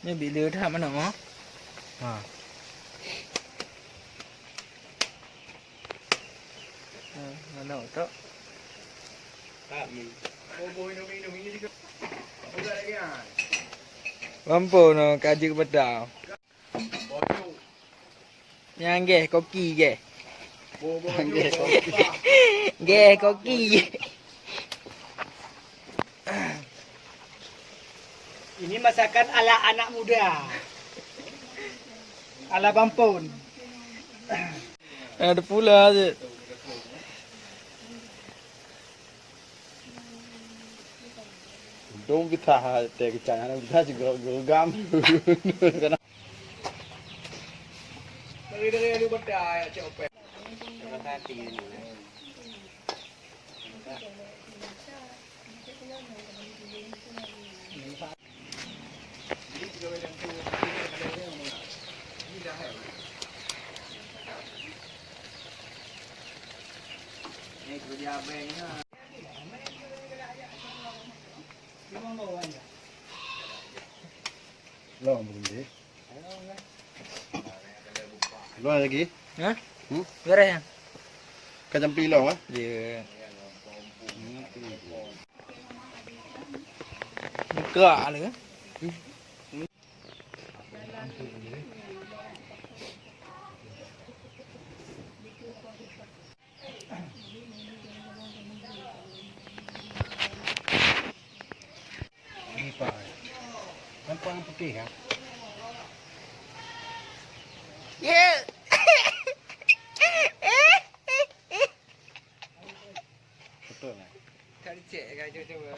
Ni bila dah mana? Ha. Mana tak? Tak ni. Bobo minum ini juga. Apa lagi ah? Lampu no kaji kepada. Yang ge koki ge. Bobo ge koki. Ge koki. Ini masakan ala anak muda. Ala Bampun. Ada pula je. Dong kita teh kecana kita juga gam. Dari lu berdaya cek opek. Ini kerja abangnya. Lo mungkin deh. Lo lagi? Hah? Beres ya? Kacang pilong ah? Ya. Buka lah kan? Ini pak. Nampak yang putih kan? Ya. Betul lah. Cari cek kan coba.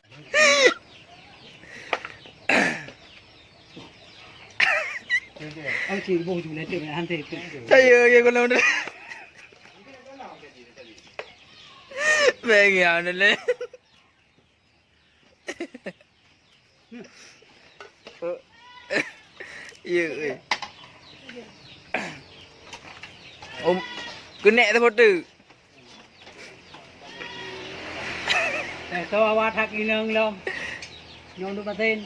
Ông chỉ bù chủ lấy tiền ăn thịt. Saya ke kono dah. Pengen dah le. Ya. Om kenek tu foto. Để cho awat hak inang long. Nyong tu paten.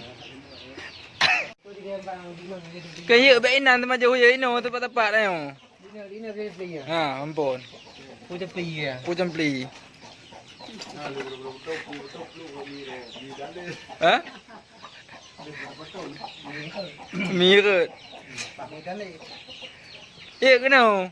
Kaya baik nan tu macam hoya ino tempat-tempat dah. Ini ke pli ya. Ha, ampun. Puja pli ya. Pujan pli. Ha? Mirut. Ya, kena.